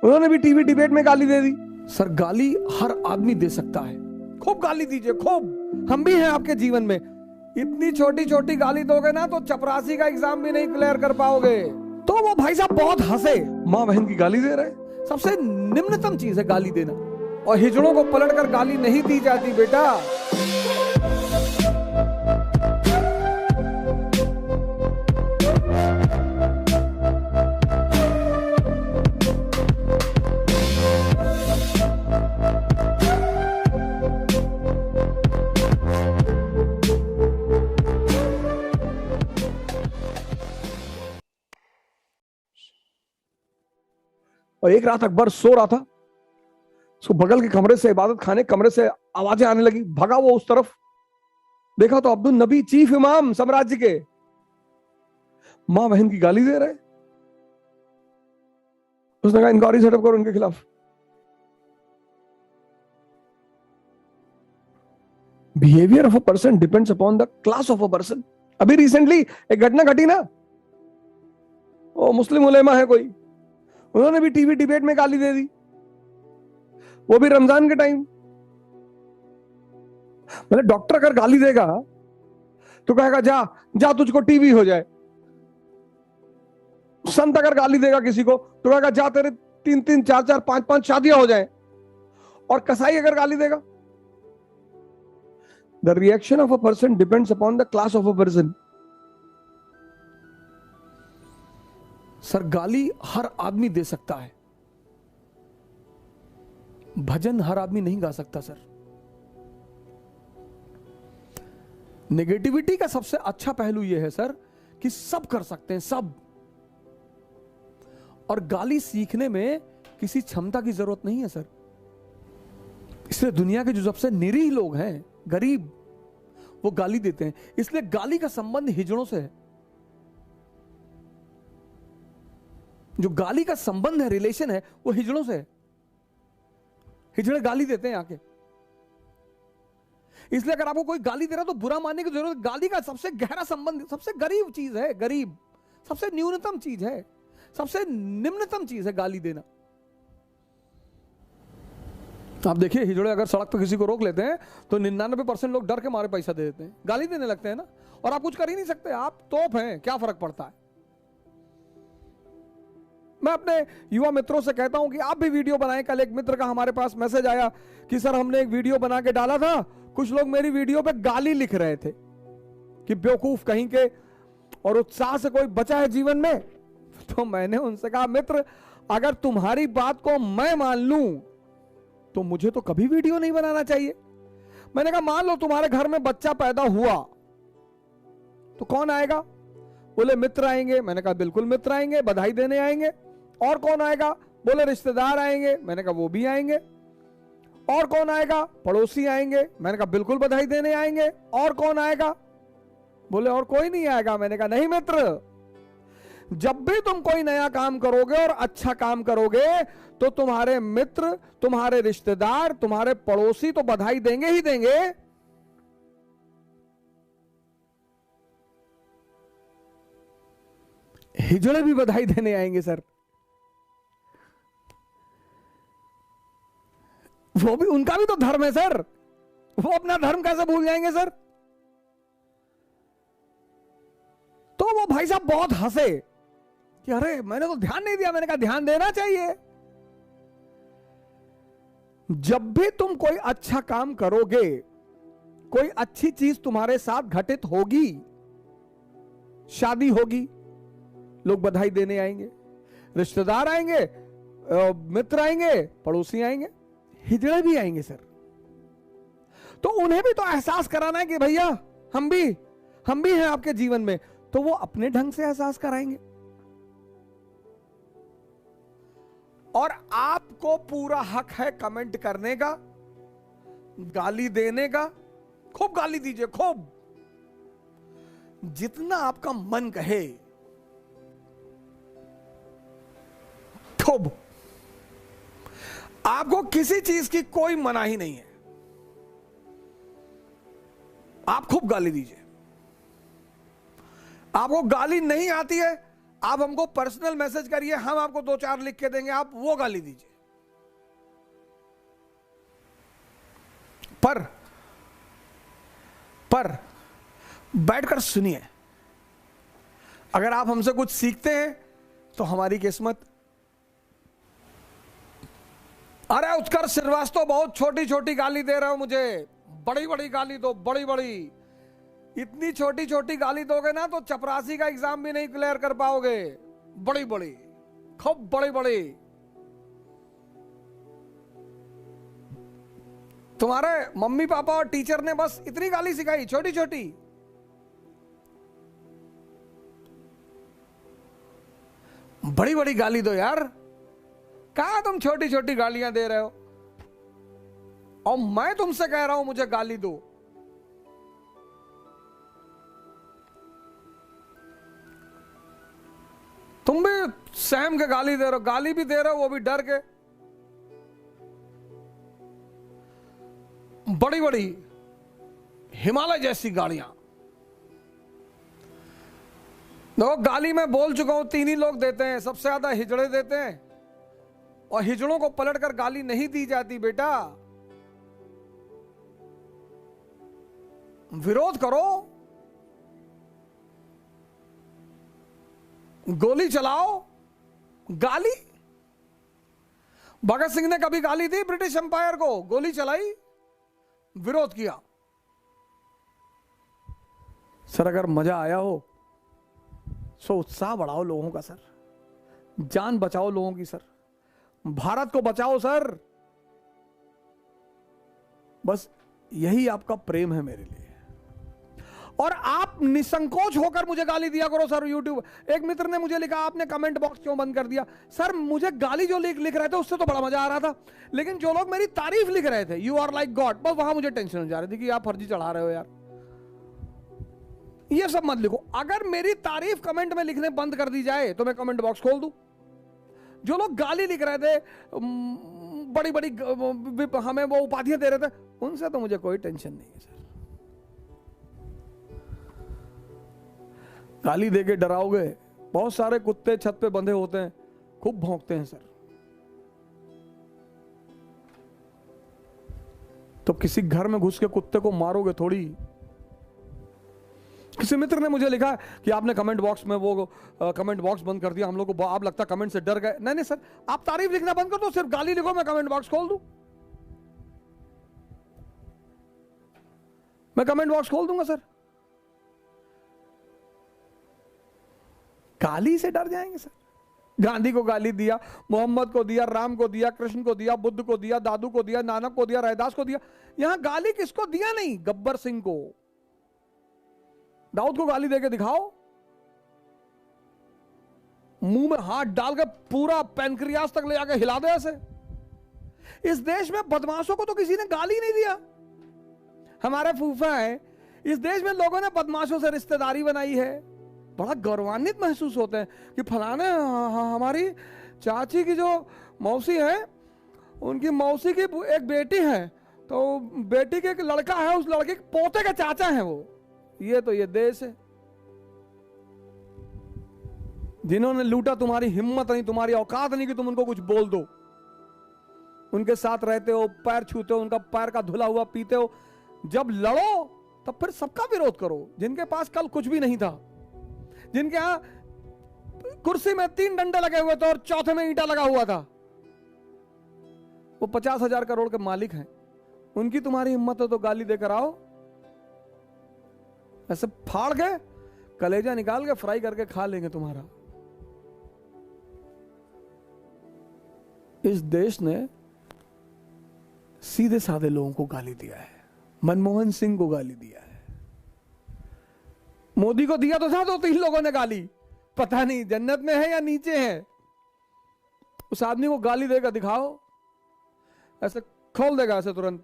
उन्होंने भी TV debate में गाली दे दी। सर गाली हर आदमी दे सकता है, खूब गाली दीजिए, खूब, हम भी हैं आपके जीवन में। इतनी छोटी छोटी गाली दोगे ना तो चपरासी का एग्जाम भी नहीं क्लियर कर पाओगे। तो वो भाई साहब बहुत हंसे, माँ बहन की गाली दे रहे। सबसे निम्नतम चीज है गाली देना, और हिजड़ों को पलटकर गाली नहीं दी जाती बेटा। और एक रात अकबर सो रहा था, उसको बगल के कमरे से, इबादत खाने कमरे से आवाजें आने लगी। भागा वो उस तरफ, देखा तो अब्दुल नबी चीफ इमाम साम्राज्य के मां बहन की गाली दे रहे। उसने कहा इंक्वायरी सेटअप करो उनके खिलाफ। Behaviour of a person depends upon the class of a person. अभी रिसेंटली एक घटना घटी ना, वो मुस्लिम उलेमा है कोई, उन्होंने भी टीवी डिबेट में गाली दे दी, वो भी रमजान के टाइम। मतलब डॉक्टर अगर गाली देगा तो कहेगा जा जा तुझको टीवी हो जाए। संत अगर गाली देगा किसी को तो कहेगा जा तेरे 3-3, 4-4, 5-5 शादियां हो जाए। और कसाई अगर गाली देगा, the reaction of a person depends upon the class of a person. Sir गाली हर आदमी दे सकता है, भजन हर आदमी नहीं गा सकता सर। नेगेटिविटी का सबसे अच्छा पहलू यह है सर कि सब कर सकते हैं, सब। और गाली सीखने में किसी क्षमता की जरूरत नहीं है सर। इसलिए दुनिया के जो सबसे निरीह लोग हैं, गरीब, वो गाली देते हैं। इसलिए गाली का संबंध हिजड़ों से है। जो गाली का संबंध है, रिलेशन है, वो हिजड़ों से है। हिजड़े गाली देते हैं आके। इसलिए अगर आपको कोई गाली दे रहा तो बुरा मानने की जरूरत। गाली का सबसे गहरा संबंध, सबसे गरीब चीज है, गरीब सबसे न्यूनतम चीज है, सबसे निम्नतम चीज है गाली देना। आप देखिए हिजड़े अगर सड़क पर किसी को रोक लेते हैं तो 99% लोग डर के मारे पैसा दे देते हैं, गाली देने लगते हैं ना। और आप कुछ कर ही नहीं सकते, आप तोप हैं, क्या फर्क पड़ता है। मैं अपने युवा मित्रों से कहता हूं कि आप भी वीडियो बनाएं। कल एक मित्र का हमारे पास मैसेज आया कि सर हमने एक वीडियो बना के डाला था, कुछ लोग मेरी वीडियो पे गाली लिख रहे थे कि बेवकूफ कहीं के, और उत्साह से कोई बचा है जीवन में। तो मैंने उनसे कहा मित्र, अगर तुम्हारी बात को मैं मान लूं तो मुझे तो कभी वीडियो नहीं बनाना चाहिए। मैंने कहा मान लो तुम्हारे घर में बच्चा पैदा हुआ तो कौन आएगा? बोले मित्र आएंगे। मैंने कहा बिल्कुल मित्र आएंगे, बधाई देने आएंगे। और कौन आएगा? बोले रिश्तेदार आएंगे। मैंने कहा वो भी आएंगे। और कौन आएगा? पड़ोसी आएंगे। मैंने कहा बिल्कुल बधाई देने आएंगे। और कौन आएगा? बोले और कोई नहीं आएगा। मैंने कहा नहीं मित्र, जब भी तुम कोई नया काम करोगे और अच्छा काम करोगे तो तुम्हारे मित्र, तुम्हारे रिश्तेदार, तुम्हारे पड़ोसी तो बधाई देंगे ही देंगे। हिजड़े भी बधाई देने आएंगे सर। वो भी, उनका भी तो धर्म है सर, वो अपना धर्म कैसे भूल जाएंगे सर? तो वो भाई साहब बहुत हंसे कि अरे मैंने तो ध्यान नहीं दिया। मैंने कहा ध्यान देना चाहिए। जब भी तुम कोई अच्छा काम करोगे, कोई अच्छी चीज तुम्हारे साथ घटित होगी, शादी होगी, लोग बधाई देने आएंगे, रिश्तेदार आएंगे, मित्र आएंगे, पड़ोसी आएंगे, हिजड़े भी आएंगे सर। तो उन्हें भी तो एहसास कराना है कि भैया हम भी हैं आपके जीवन में। तो वो अपने ढंग से एहसास कराएंगे। और आपको पूरा हक है कमेंट करने का, गाली देने का। खूब गाली दीजिए, खूब, जितना आपका मन कहे खूब। आपको किसी चीज की कोई मनाही नहीं है, आप खूब गाली दीजिए। आपको गाली नहीं आती है, आप हमको पर्सनल मैसेज करिए, हम आपको 2-4 लिख के देंगे, आप वो गाली दीजिए। पर बैठकर सुनिए, अगर आप हमसे कुछ सीखते हैं तो हमारी किस्मत। अरे उत्कर्ष श्रीवास्तव बहुत छोटी छोटी गाली दे रहे हो मुझे, बड़ी बड़ी गाली दो, बड़ी बड़ी। इतनी छोटी छोटी गाली दोगे ना तो चपरासी का एग्जाम भी नहीं क्लियर कर पाओगे। बड़ी बड़ी, खूब बड़ी बड़ी। तुम्हारे मम्मी पापा और टीचर ने बस इतनी गाली सिखाई, छोटी छोटी। बड़ी बड़ी गाली दो यार, कहां तुम छोटी छोटी गालियां दे रहे हो? और मैं तुमसे कह रहा हूं मुझे गाली दो। तुम भी सहम के गाली दे रहे हो, गाली भी दे रहे हो वो भी डर के। बड़ी बड़ी हिमालय जैसी गाड़ियां। देखो गाली मैं बोल चुका हूं, 3 ही लोग देते हैं, सबसे ज्यादा हिजड़े देते हैं, और हिजड़ों को पलटकर गाली नहीं दी जाती बेटा। विरोध करो, गोली चलाओ। गाली, भगत सिंह ने कभी गाली दी ब्रिटिश एम्पायर को? गोली चलाई, विरोध किया। सर अगर मजा आया हो सो उत्साह बढ़ाओ लोगों का सर, जान बचाओ लोगों की सर, भारत को बचाओ सर। बस यही आपका प्रेम है मेरे लिए। और आप निसंकोच होकर मुझे गाली दिया करो सर यूट्यूब। एक मित्र ने मुझे लिखा आपने कमेंट बॉक्स क्यों बंद कर दिया? सर मुझे गाली जो लिख रहे थे उससे तो बड़ा मजा आ रहा था, लेकिन जो लोग मेरी तारीफ लिख रहे थे, यू आर लाइक गॉड, बस वहां मुझे टेंशन हो जा रही थी कि आप फर्जी चढ़ा रहे हो यार। ये सब मत लिखो। अगर मेरी तारीफ कमेंट में लिखने बंद कर दी जाए तो मैं कमेंट बॉक्स खोल दूं। जो लोग गाली लिख रहे थे, बड़ी बड़ी हमें वो उपाधियां दे रहे थे, उनसे तो मुझे कोई टेंशन नहीं है सर। गाली देके डराओगे? बहुत सारे कुत्ते छत पे बंधे होते हैं, खूब भौंकते हैं सर। तो किसी घर में घुस के कुत्ते को मारोगे थोड़ी। किसी मित्र ने मुझे लिखा कि आपने कमेंट बॉक्स में वो कमेंट बॉक्स बंद कर दिया, हम लोग को आप लगता कमेंट से डर गए। नहीं नहीं सर, आप तारीफ लिखना बंद कर दो, सिर्फ गाली लिखो, मैं कमेंट बॉक्स खोल दूं। मैं कमेंट बॉक्स खोल दूंगा सर। गाली से डर जाएंगे सर? गांधी को गाली दिया, मोहम्मद को दिया, राम को दिया, कृष्ण को दिया, बुद्ध को दिया, दादू को दिया, नानक को दिया, रैदास को दिया। यहां गाली किसको दिया? नहीं, गब्बर सिंह को। दाऊद को गाली देके दिखाओ, मुंह में हाथ डाल के पूरा पैनक्रियास तक ले जाके हिला दे ऐसे। इस देश में बदमाशों को तो किसी ने गाली नहीं दिया। हमारे फूफा है, इस देश में लोगों ने बदमाशों से रिश्तेदारी बनाई है। बड़ा गौरवान्वित महसूस होते हैं कि फलाने हमारी चाची की जो मौसी है, उनकी मौसी की एक बेटी है, तो बेटी के एक लड़का है, उस लड़के के पोते के चाचा हैं वो। ये तो ये देश है। जिन्होंने लूटा, तुम्हारी हिम्मत नहीं, तुम्हारी औकात नहीं कि तुम उनको कुछ बोल दो। उनके साथ रहते हो, पैर छूते हो, उनका पैर का धुला हुआ पीते हो। जब लड़ो तब फिर सबका विरोध करो। जिनके पास कल कुछ भी नहीं था, जिनके यहां कुर्सी में 3 डंडे लगे हुए थे और चौथे में ईंटा लगा हुआ था, वो 50,000 करोड़ के मालिक हैं। उनकी तुम्हारी हिम्मत हो तो गाली देकर आओ। ऐसे फाड़ के कलेजा निकाल के फ्राई करके खा लेंगे तुम्हारा। इस देश ने सीधे साधे लोगों को गाली दिया है। मनमोहन सिंह को गाली दिया है, मोदी को दिया तो था 2-3 लोगों ने गाली, पता नहीं जन्नत में है या नीचे है। उस आदमी को गाली देकर दिखाओ, ऐसे खोल देगा ऐसे तुरंत।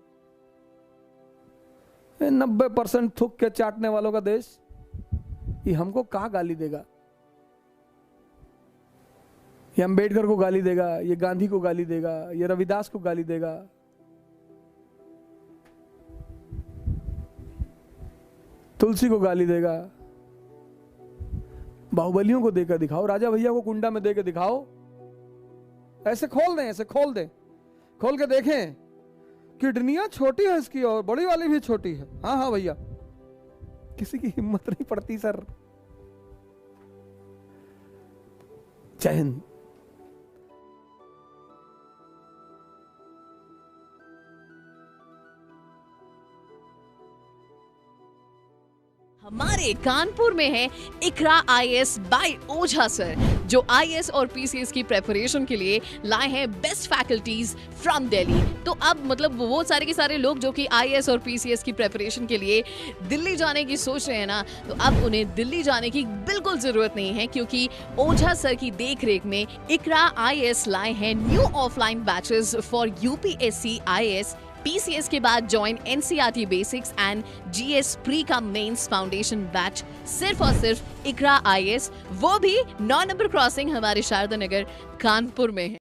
90% थूक के चाटने वालों का देश, ये हमको कहां गाली देगा? ये अंबेडकर को गाली देगा, ये गांधी को गाली देगा, ये रविदास को गाली देगा। तुलसी को गाली देगा। बाहुबलियों को देकर दिखाओ, राजा भैया को कुंडा में देकर दिखाओ, ऐसे खोल दें, ऐसे खोल दें, खोल के देखें, किडनियां छोटी है इसकी और बड़ी वाली भी छोटी है। हाँ हाँ भैया, किसी की हिम्मत नहीं पड़ती सर। जय हिंद। हमारे कानपुर में है इकरा आईएएस बाय ओझा सर, जो आईएएस और पीसीएस की प्रेपरेशन के लिए लाए हैं बेस्ट फैकल्टीज फ्रॉम दिल्ली। तो अब मतलब वो सारे के सारे लोग जो कि आईएएस और पीसीएस की प्रेपरेशन के लिए दिल्ली जाने की सोच रहे हैं ना, तो अब उन्हें दिल्ली जाने की बिल्कुल जरूरत नहीं है, क्योंकि ओझा सर की देखरेख में इकरा आईएएस लाए हैं new offline batches for UPSC IAS PCS के बाद join NCERT basics and GS pre का मेंस फाउंडेशन बैच सिर्फ और सिर्फ इकरा आईएएस, वो भी 9 नंबर क्रॉसिंग हमारे शारदा नगर कानपुर में है।